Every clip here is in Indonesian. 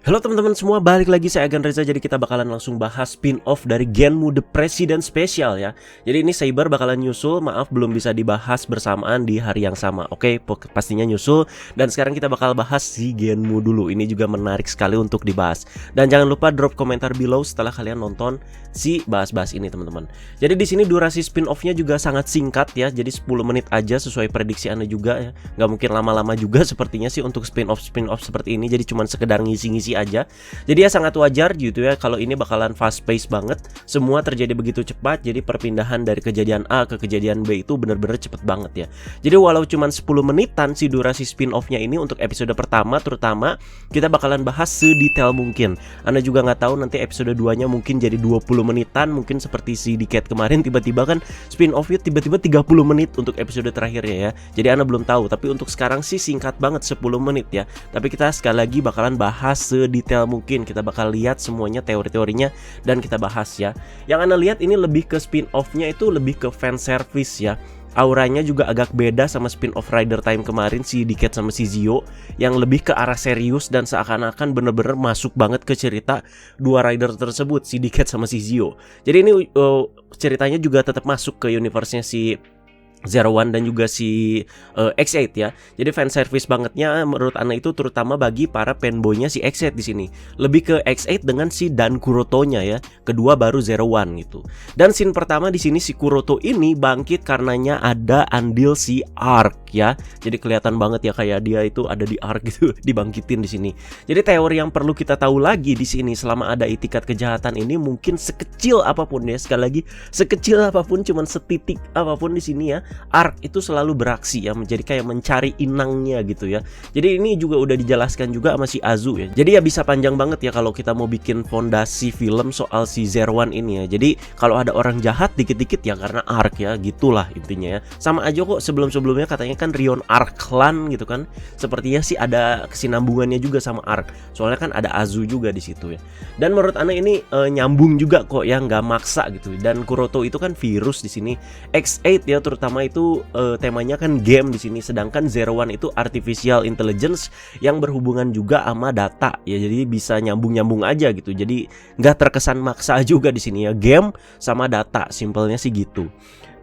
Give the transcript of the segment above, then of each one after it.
Halo teman-teman semua, balik lagi saya Agan Reza. Jadi kita bakalan langsung bahas spin-off dari Genmu The President Special ya. Jadi ini Saber bakalan nyusul, maaf belum bisa dibahas bersamaan di hari yang sama. Oke, pastinya nyusul. Dan sekarang kita bakal bahas si Genmu dulu. Ini juga menarik sekali untuk dibahas. Dan jangan lupa drop komentar below setelah kalian nonton si bahas-bahas ini teman-teman. Jadi di sini durasi spin-off-nya juga sangat singkat ya. Jadi 10 menit aja sesuai prediksi Anda juga ya. Nggak mungkin lama-lama juga sepertinya sih untuk spin-off seperti ini. Jadi cuma sekedar ngisi-ngisi aja. Jadi ya sangat wajar gitu ya kalau ini bakalan fast pace banget. Semua terjadi begitu cepat. Jadi perpindahan dari kejadian A ke kejadian B itu bener-bener cepet banget ya. Jadi walau cuma 10 menitan si durasi spin-off-nya ini untuk episode pertama terutama, kita bakalan bahas sedetail mungkin. Anda juga nggak tahu nanti episode 2-nya mungkin jadi 20 menitan, mungkin seperti si Decade kemarin tiba-tiba kan spin-off-nya tiba-tiba 30 menit untuk episode terakhirnya ya. Jadi Anda belum tahu, tapi untuk sekarang sih singkat banget 10 menit ya. Tapi kita sekali lagi bakalan bahas sedetail mungkin. Kita bakal lihat semuanya teori-teorinya dan kita bahas ya. Yang Anda lihat ini lebih ke spin-off-nya itu lebih ke fan service ya. Auranya juga agak beda sama spin-off Rider Time kemarin si Decade sama si Zio, yang lebih ke arah serius dan seakan-akan bener-bener masuk banget ke cerita dua rider tersebut, si Decade sama si Zio. Jadi ini ceritanya juga tetap masuk ke universe-nya si Zero One dan juga si X8 ya. Jadi fan service bangetnya menurut Ana itu terutama bagi para fanboynya si X8 di sini. Lebih ke X8 dengan si Dan Kuroto-nya ya. Kedua baru Zero One gitu. Dan scene pertama di sini si Kuroto ini bangkit karenanya ada andil si Arc ya. Jadi kelihatan banget ya kayak dia itu ada di Arc gitu, dibangkitin di sini. Jadi teori yang perlu kita tahu lagi di sini selama ada itikat kejahatan ini mungkin sekecil apapun ya, sekali lagi sekecil apapun, cuman setitik apapun di sini ya. Arc itu selalu beraksi ya, menjadi kayak mencari inangnya gitu ya. Jadi ini juga udah dijelaskan juga sama si Azu ya. Jadi ya bisa panjang banget ya kalau kita mau bikin fondasi film soal si Zero One ini ya. Jadi kalau ada orang jahat dikit-dikit ya karena Arc ya, gitulah intinya ya. Sama aja kok sebelum-sebelumnya katanya kan Rion Arclan gitu kan. Sepertinya sih ada kesinambungannya juga sama Arc. Soalnya kan ada Azu juga di situ ya. Dan menurut Ana ini nyambung juga kok ya, nggak maksa gitu. Dan Kuroto itu kan virus di sini. X8 ya terutama itu temanya kan game di sini, sedangkan Zero One itu artificial intelligence yang berhubungan juga sama data ya, jadi bisa nyambung aja gitu, jadi nggak terkesan maksa juga di sini ya, game sama data, simpelnya sih gitu.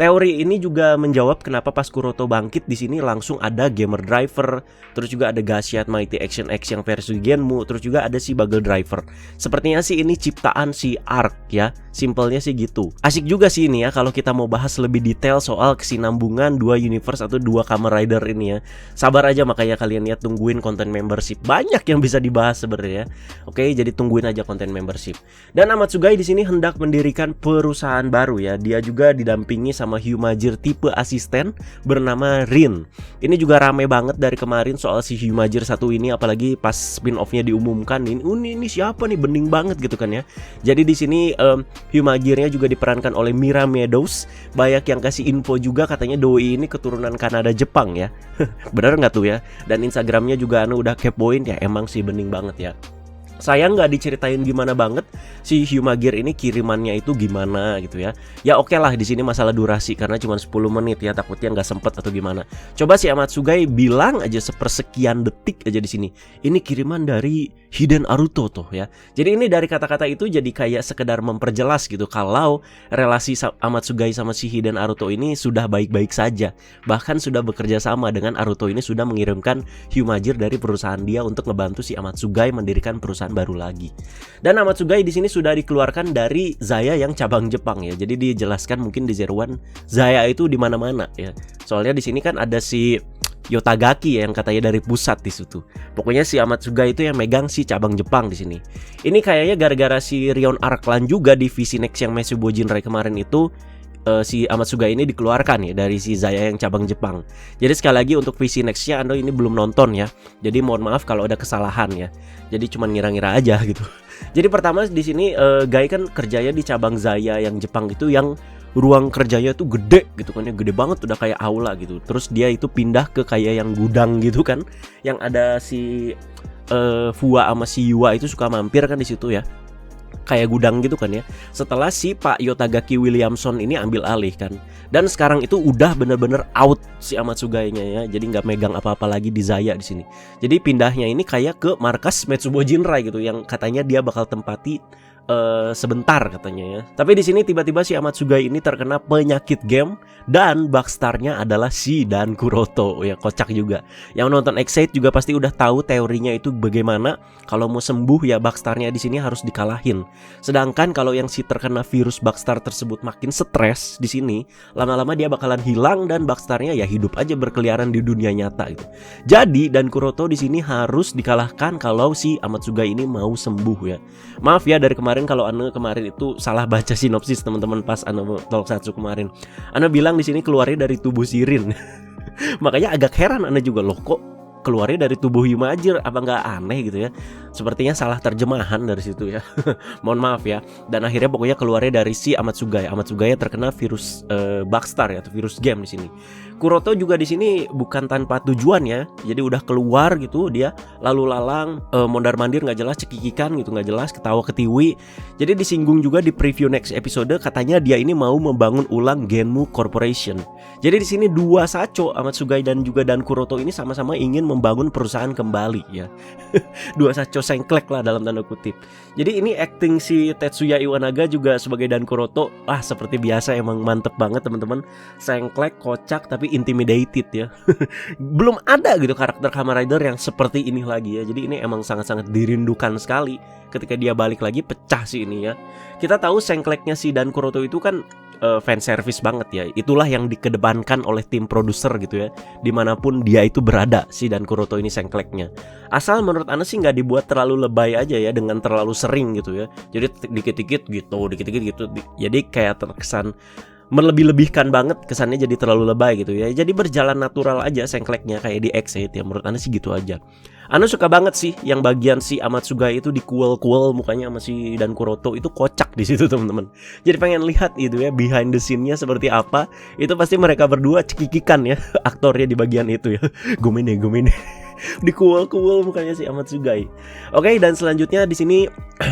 Teori ini juga menjawab kenapa pas Kuroto bangkit di sini langsung ada Gamer Driver, terus juga ada Gashiat Mighty Action X yang versi Genmu, terus juga ada si Bagel Driver. Sepertinya sih ini ciptaan si Arc ya, simpelnya sih gitu. Asik juga sih ini ya kalau kita mau bahas lebih detail soal kesinambungan dua universe atau dua Kamen Rider ini ya. Sabar aja makanya kalian lihat, tungguin konten membership. Banyak yang bisa dibahas sebenarnya ya. Oke, jadi tungguin aja konten membership. Dan Amatsugai di sini hendak mendirikan perusahaan baru ya. Dia juga didampingi sama Hyumajir tipe asisten bernama Rin. Ini juga rame banget dari kemarin soal si Hyumajir satu ini, apalagi pas spin-off-nya diumumkan ini siapa nih, bening banget gitu kan ya. Jadi di sini Hyumajirnya juga diperankan oleh Mira Meadows. Banyak yang kasih info juga katanya doi ini keturunan Kanada Jepang ya. Bener nggak tuh ya? Dan Instagramnya juga anu udah kepoin ya, emang sih bening banget ya. Sayang nggak diceritain gimana banget si Hyumajir ini kirimannya itu gimana gitu ya. Ya oke lah di sini masalah durasi karena cuma 10 menit ya, takutnya nggak sempet atau gimana. Coba si Amatsugai bilang aja sepersekian detik aja di sini. Ini kiriman dari Hiden Aruto tuh ya. Jadi ini dari kata-kata itu jadi kayak sekedar memperjelas gitu kalau relasi Amatsugai sama si Hiden Aruto ini sudah baik-baik saja. Bahkan sudah bekerja sama dengan Aruto ini, sudah mengirimkan Hyumajir dari perusahaan dia untuk ngebantu si Amatsugai mendirikan perusahaan baru lagi. Dan Amatsugai di sini sudah dikeluarkan dari Zaya yang cabang Jepang ya. Jadi dijelaskan mungkin di Zero One Zaya itu di mana-mana ya. Soalnya di sini kan ada si Yotagaki ya, yang katanya dari pusat di situ. Pokoknya si Amatsugai itu yang megang si cabang Jepang di sini. Ini kayaknya gara-gara si Rion Arclan juga di VC Next yang Mesubo Jinrai kemarin itu si Amatsugai ini dikeluarkan ya dari si Zaya yang cabang Jepang. Jadi sekali lagi untuk VC Next-nya Anda ini belum nonton ya. Jadi mohon maaf kalau ada kesalahan ya. Jadi cuma ngira-ngira aja gitu. Jadi pertama di sini Gai kan kerjanya di cabang Zaya yang Jepang itu, yang ruang kerjanya tuh gede gitu kan ya, gede banget udah kayak aula gitu. Terus dia itu pindah ke kayak yang gudang gitu kan, yang ada si Fua sama si Yua itu suka mampir kan di situ ya. kayak gudang gitu kan ya. Setelah si Pak Yotagaki Williamson ini ambil alih kan. Dan sekarang itu udah bener-bener out si Amatsugai-nya ya. Jadi nggak megang apa-apa lagi di Zaya di sini. Jadi pindahnya ini kayak ke markas Metsubo Jinrai gitu, yang katanya dia bakal tempati sebentar katanya ya. Tapi di sini tiba-tiba si Amatsugai ini terkena penyakit game dan Bugstar-nya adalah si Dan Kuroto. Ya kocak juga. Yang nonton Excite juga pasti udah tahu teorinya itu bagaimana kalau mau sembuh ya Bugstar-nya di sini harus dikalahin. Sedangkan kalau yang si terkena virus Bugstar tersebut makin stres di sini, lama-lama dia bakalan hilang dan Bugstar-nya ya hidup aja berkeliaran di dunia nyata gitu. Jadi Dan Kuroto di sini harus dikalahkan kalau si Amatsugai ini mau sembuh ya. Maaf ya dari kemarin kalau Ane kemarin itu salah baca sinopsis teman-teman pas Ane Tokusatsu kemarin. Ane bilang di sini keluarnya dari tubuh Shirin. Makanya agak heran Ane juga, loh kok keluarnya dari tubuh Himajir, apa nggak aneh gitu ya. Sepertinya salah terjemahan dari situ ya. Mohon maaf ya. Dan akhirnya pokoknya keluarnya dari si Amatsugai. Amatsugai terkena virus Bugstar ya, atau virus game di sini. Kuroto juga di sini bukan tanpa tujuan ya. Jadi udah keluar gitu dia, lalu lalang mondar-mandir nggak jelas, cekikikan gitu nggak jelas, ketawa ketiwi. Jadi disinggung juga di preview next episode, katanya dia ini mau membangun ulang Genmu Corporation. Jadi di sini dua saco, Amatsugai dan juga Dan Kuroto ini sama-sama ingin membangun perusahaan kembali ya. Dua saco sengklek lah dalam tanda kutip. Jadi ini acting si Tetsuya Iwanaga juga sebagai Dan Kuroto, seperti biasa emang mantep banget teman-teman. Sengklek, kocak tapi intimidated ya. Belum ada gitu karakter Kamen Rider yang seperti ini lagi ya. Jadi ini emang sangat-sangat dirindukan sekali. Ketika dia balik lagi pecah sih ini ya. Kita tahu sengkleknya si Dan Kuroto itu kan fan service banget ya. Itulah yang dikedepankan oleh tim produser gitu ya. Dimanapun dia itu berada, si Dan Kuroto ini sengkleknya. Asal menurut Ana sih nggak dibuat terlalu lebay aja ya, dengan terlalu sering gitu ya. Jadi dikit-dikit gitu, dikit-dikit gitu. Jadi kayak terkesan melebih-lebihkan banget, kesannya jadi terlalu lebay gitu ya. Jadi berjalan natural aja sengkleknya kayak di Excite ya. Menurut Ana sih gitu aja. Ana suka banget sih yang bagian si Amatsugai itu dikuel-kuel mukanya sama si Dan Kuroto, itu kocak di situ teman-teman. Jadi pengen lihat gitu ya behind the scene-nya seperti apa. Itu pasti mereka berdua cekikikan ya aktornya di bagian itu ya. Gomene dikuel-kuel mukanya si Amatsugai. Oke, dan selanjutnya di sini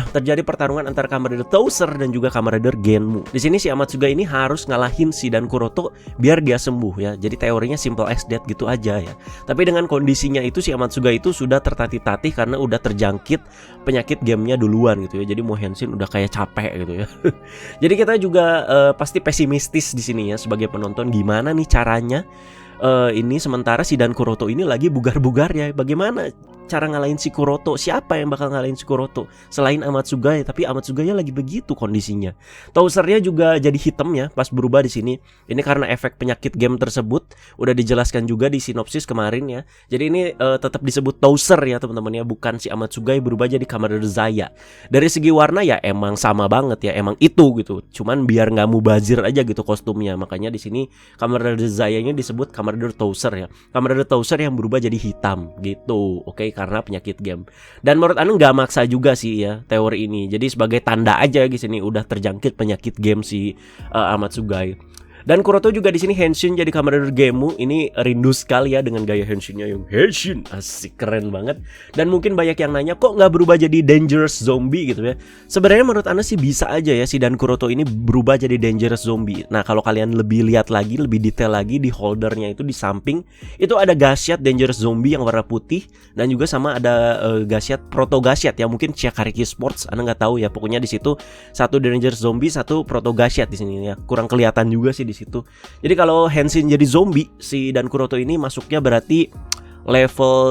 terjadi pertarungan antara Kamen Rider Towser dan juga Kamen Rider Genmu. Di sini si Amatsugai ini harus ngalahin si Dan Kuroto biar dia sembuh ya. Jadi teorinya simple as that gitu aja ya. Tapi dengan kondisinya itu si Amatsugai itu sudah tertatih-tatih karena udah terjangkit penyakit gamenya duluan gitu ya. Jadi mau Henshin udah kayak capek gitu ya. Jadi kita juga pasti pesimistis di sini ya sebagai penonton, gimana nih caranya ini sementara si Dan Kuroto ini lagi bugar-bugar ya. Bagaimana cara ngalahin si Kuroto? Siapa yang bakal ngalahin si Kuroto selain Amatsugai? Tapi Amatsugai lagi begitu kondisinya. Towsernya juga jadi hitam ya pas berubah di sini. Ini karena efek penyakit game tersebut. Udah dijelaskan juga di sinopsis kemarin ya. Jadi ini tetap disebut Towser ya teman-teman ya, bukan si Amatsugai berubah jadi Kamen Rider Zaya. Dari segi warna ya emang sama banget ya, emang itu gitu. Cuman biar nggak mubazir aja gitu kostumnya. Makanya di sini Kamen Rider Zaya-nya disebut Kamen Rider Towser ya. Kamen Rider Towser yang berubah jadi hitam gitu. Oke, karena penyakit game. Dan menurut Anu nggak maksa juga sih ya teori ini. Jadi sebagai tanda aja di sini udah terjangkit penyakit game si Amatsugai. Dan Kuroto juga di sini Henshin jadi Kamen Rider Genmu. Ini rindu sekali ya dengan gaya Henshinnya yang Henshin, asik, keren banget. Dan mungkin banyak yang nanya kok nggak berubah jadi Dangerous Zombie gitu ya. Sebenarnya menurut Anda sih bisa aja ya si Dan Kuroto ini berubah jadi Dangerous Zombie. Nah kalau kalian lebih lihat lagi, lebih detail lagi di holdernya itu di samping itu ada Gashiat Dangerous Zombie yang warna putih, dan juga sama ada Gashiat Proto Gashiat ya, mungkin Chiakariki Sports, Anda nggak tahu ya. Pokoknya di situ satu Dangerous Zombie, satu Proto Gashiat di sini ya. Kurang kelihatan juga sih di situ. Jadi kalau Henshin jadi zombie, si Dan Kuroto ini masuknya berarti level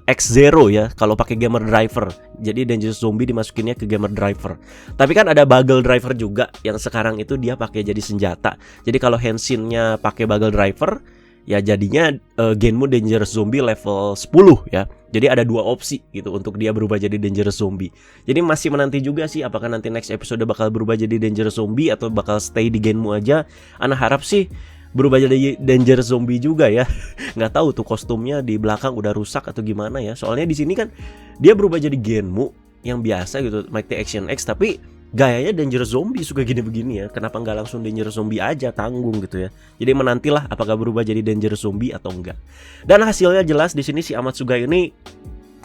X0 ya kalau pakai Gamer Driver. Jadi Dangerous Zombie dimasukinnya ke Gamer Driver. Tapi kan ada Bugle Driver juga yang sekarang itu dia pakai jadi senjata. Jadi kalau Henshinnya pakai Bugle Driver, ya jadinya Genmu Dangerous Zombie level 10 ya. Jadi ada dua opsi gitu untuk dia berubah jadi Dangerous Zombie. Jadi masih menanti juga sih apakah nanti next episode bakal berubah jadi Dangerous Zombie atau bakal stay di Genmu aja. Ana harap sih berubah jadi Dangerous Zombie juga ya. Nggak tahu tuh kostumnya di belakang udah rusak atau gimana ya. Soalnya di sini kan dia berubah jadi Genmu yang biasa gitu, Mighty Action X, tapi gayanya Dangerous Zombie, suka gini-begini ya. Kenapa nggak langsung Dangerous Zombie aja, tanggung gitu ya. Jadi menantilah apakah berubah jadi Dangerous Zombie atau enggak. Dan hasilnya jelas di sini si Amatsugai ini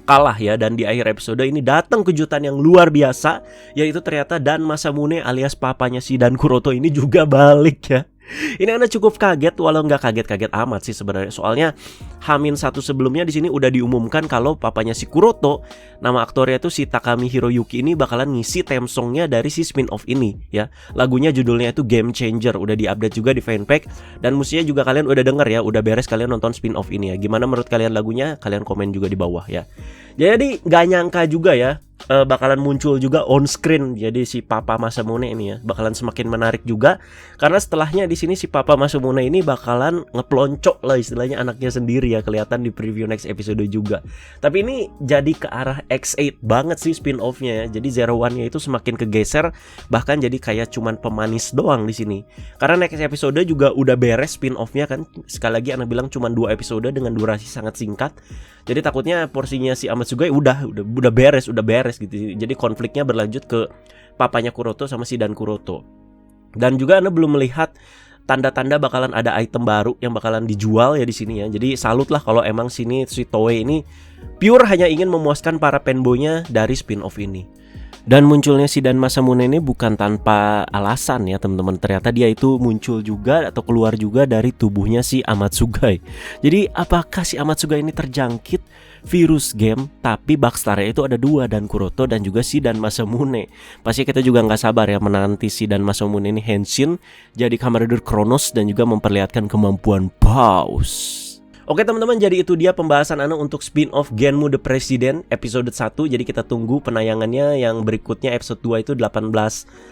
kalah ya. Dan di akhir episode ini datang kejutan yang luar biasa, yaitu ternyata Dan Masamune alias papanya si Dan Kuroto ini juga balik ya. Ini Anda cukup kaget, walau nggak kaget-kaget amat sih sebenarnya. Soalnya H-1 sebelumnya di sini udah diumumkan kalau papanya si Kuroto, nama aktornya itu si Takami Hiroyuki, ini bakalan ngisi theme songnya dari si spin-off ini ya. Lagunya judulnya itu Game Changer, udah diupdate juga di fanpack. Dan mestinya juga kalian udah denger ya, udah beres kalian nonton spin-off ini ya. Gimana menurut kalian lagunya? Kalian komen juga di bawah ya. Jadi nggak nyangka juga ya, bakalan muncul juga on screen. Jadi si Papa Masamune ini ya bakalan semakin menarik juga, karena setelahnya di sini si Papa Masamune ini bakalan ngeploncok lah istilahnya anaknya sendiri ya, kelihatan di preview next episode juga. Tapi ini jadi ke arah X8 banget sih spin-off-nya ya. Jadi Zero One-nya itu semakin kegeser, bahkan jadi kayak cuman pemanis doang di sini. Karena next episode juga udah beres spin-off-nya kan. Sekali lagi anak bilang cuman 2 episode dengan durasi sangat singkat. Jadi takutnya porsinya si Amatsugai udah beres gitu. Jadi konfliknya berlanjut ke papanya Kuroto sama si Dan Kuroto. Dan juga Anda belum melihat tanda-tanda bakalan ada item baru yang bakalan dijual ya di sini ya. Jadi salut lah kalau emang sini si Toei ini pure hanya ingin memuaskan para fanboy-nya dari spin-off ini. Dan munculnya si Dan Masamune ini bukan tanpa alasan ya teman-teman. Ternyata dia itu muncul juga atau keluar juga dari tubuhnya si Amatsugai. Jadi apakah si Amatsugai ini terjangkit virus game, tapi Backstar-nya itu ada 2, Dan Kuroto dan juga si Dan Masamune. Pasti kita juga nggak sabar ya menanti si Dan Masamune ini henshin jadi Kamen Rider Chronos dan juga memperlihatkan kemampuan Pause. Oke teman-teman, jadi itu dia pembahasan Anda untuk spin-off Genmu The President episode 1. Jadi kita tunggu penayangannya yang berikutnya episode 2 itu 18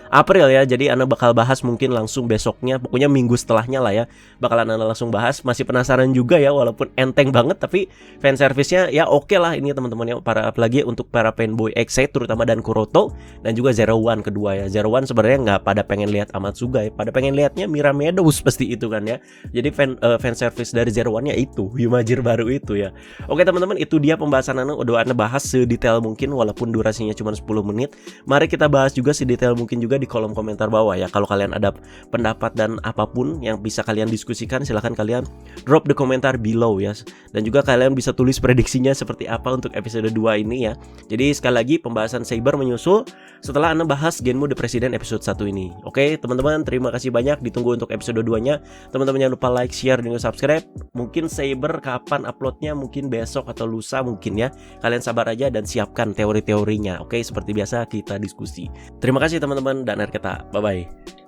April ya. Jadi Anda bakal bahas mungkin langsung besoknya, pokoknya minggu setelahnya lah ya. Bakalan Anda langsung bahas. Masih penasaran juga ya, walaupun enteng banget tapi fanservice-nya ya oke lah ini teman-teman ya. Apalagi untuk para fanboy X8 terutama Dan Kuroto dan juga Zero One kedua ya. Zero One sebenarnya nggak pada pengen lihat Amatsugai, pada pengen lihatnya Mira Meadows pasti itu kan ya. Jadi fanservice dari Zero One-nya itu Hyumajir baru itu ya. Oke teman-teman, itu dia pembahasan udah Anda bahas sedetail mungkin walaupun durasinya cuma 10 menit. Mari kita bahas juga sedetail mungkin juga di kolom komentar bawah ya. Kalau kalian ada pendapat dan apapun yang bisa kalian diskusikan, silahkan kalian drop the komentar below ya. Dan juga kalian bisa tulis prediksinya seperti apa untuk episode 2 ini ya. Jadi sekali lagi pembahasan Saber menyusul setelah Anda bahas Genmu The President episode 1 ini. Oke teman-teman, terima kasih banyak. Ditunggu untuk episode 2-nya. Teman-teman jangan lupa like, share, dan juga subscribe. Mungkin Saber kapan uploadnya, mungkin besok atau lusa mungkin ya. Kalian sabar aja dan siapkan teori-teorinya. Oke, seperti biasa kita diskusi. Terima kasih teman-teman dan akhir kata bye-bye.